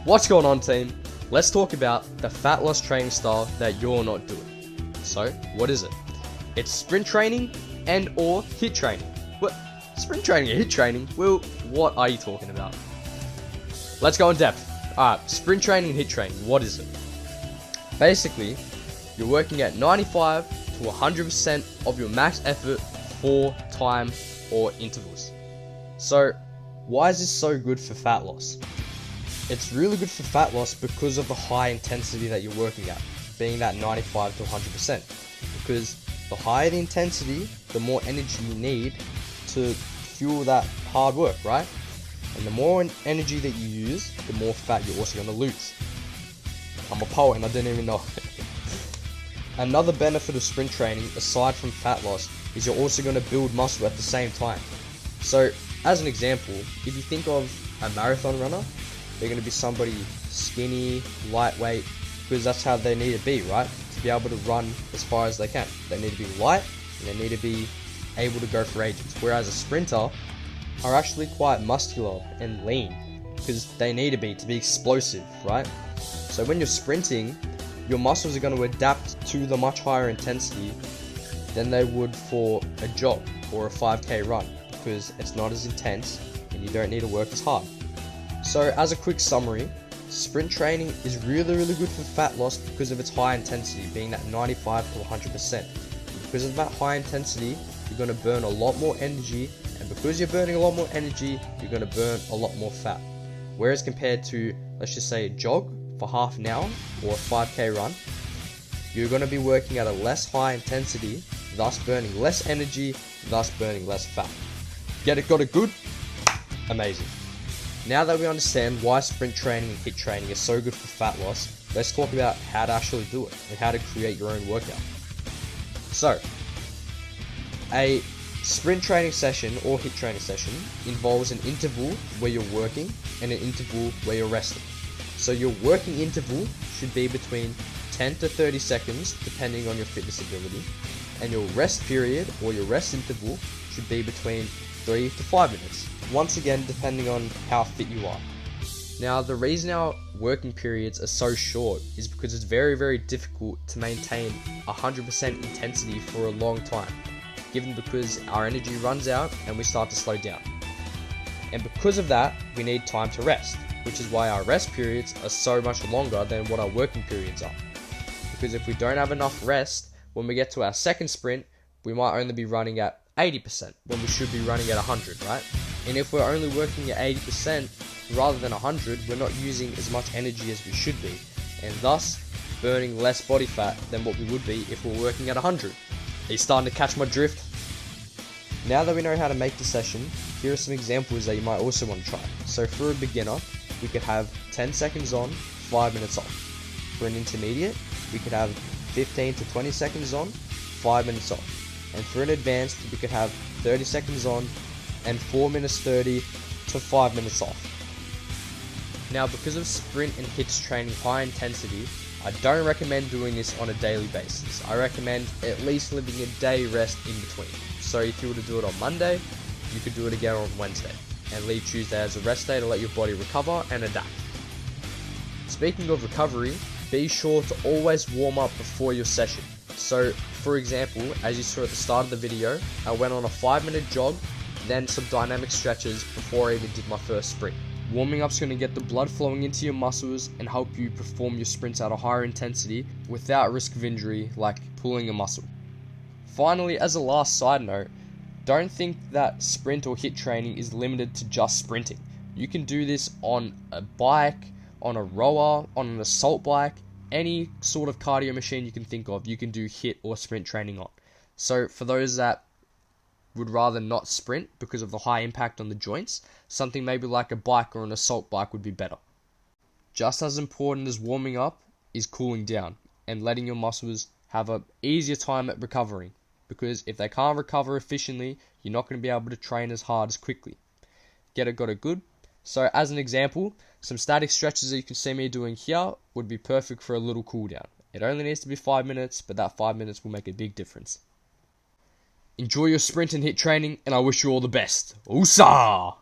What's going on, team? Let's talk about the fat loss training style that you're not doing. So, what is it? It's sprint training and or HIIT training. What? Sprint training and HIIT training? Well, what are you talking about? Let's go in depth. Alright, sprint training and HIIT training, what is it? Basically, you're working at 95 to 100% of your max effort for time or intervals. So, why is this so good for fat loss? It's really good for fat loss because of the high intensity that you're working at, being that 95 to 100%. Because the higher the intensity, the more energy you need to fuel that hard work, right? And the more energy that you use, the more fat you're also going to lose. I'm a poet and I didn't even know. Another benefit of sprint training, aside from fat loss, is you're also going to build muscle at the same time. So, as an example, if you think of a marathon runner, they're going to be somebody skinny, lightweight, because that's how they need to be, right? To be able to run as far as they can. They need to be light, and they need to be able to go for ages. Whereas a sprinter are actually quite muscular and lean, because they need to be explosive, right? So when you're sprinting, your muscles are going to adapt to the much higher intensity than they would for a jog or a 5k run, because it's not as intense and you don't need to work as hard. So as a quick summary, sprint training is really good for fat loss because of its high intensity, being that 95 to 100%. Because of that high intensity, you're going to burn a lot more energy, and because you're burning a lot more energy, you're going to burn a lot more fat. Whereas compared to, let's just say, a jog for half an hour or a 5k run, you're going to be working at a less high intensity, thus burning less energy, thus burning less fat. Got it good? Amazing. Now that we understand why sprint training and HIIT training is so good for fat loss, let's talk about how to actually do it and how to create your own workout. So, a sprint training session or HIIT training session involves an interval where you're working and an interval where you're resting. So your working interval should be between 10 to 30 seconds depending on your fitness ability, and your rest period or your rest interval should be between 3 to 5 minutes. Once again, depending on how fit you are. Now, the reason our working periods are so short is because it's very difficult to maintain 100% intensity for a long time, given because our energy runs out and we start to slow down. And because of that, we need time to rest, which is why our rest periods are so much longer than what our working periods are. Because if we don't have enough rest, when we get to our second sprint, we might only be running at 80% when we should be running at 100, right? And if we're only working at 80% rather than 100, we're not using as much energy as we should be, and thus burning less body fat than what we would be if we're working at 100. Are you starting to catch my drift? Now that we know how to make the session, here are some examples that you might also want to try. So for a beginner, we could have 10 seconds on, 5 minutes off. For an intermediate, we could have 15 to 20 seconds on, 5 minutes off. And for an advanced, we could have 30 seconds on and 4 minutes 30 to 5 minutes off. Now, because of sprint and HIIT training high intensity, I don't recommend doing this on a daily basis. I recommend at least leaving a day rest in between. So if you were to do it on Monday, you could do it again on Wednesday, and leave Tuesday as a rest day to let your body recover and adapt. Speaking of recovery, be sure to always warm up before your session. So, for example, as you saw at the start of the video, I went on a 5-minute jog, then some dynamic stretches before I even did my first sprint. Warming up's going to get the blood flowing into your muscles and help you perform your sprints at a higher intensity without risk of injury like pulling a muscle. Finally, as a last side note, don't think that sprint or HIIT training is limited to just sprinting. You can do this on a bike, on a rower, on an assault bike, any sort of cardio machine you can think of, you can do HIIT or sprint training on. So for those that would rather not sprint because of the high impact on the joints, something maybe like a bike or an assault bike would be better. Just as important as warming up is cooling down and letting your muscles have an easier time at recovering, because if they can't recover efficiently, you're not going to be able to train as hard as quickly. Got it good? So as an example, some static stretches that you can see me doing here would be perfect for a little cool down. It only needs to be 5 minutes, but that 5 minutes will make a big difference. Enjoy your sprint and HIIT training, and I wish you all the best. Oosa!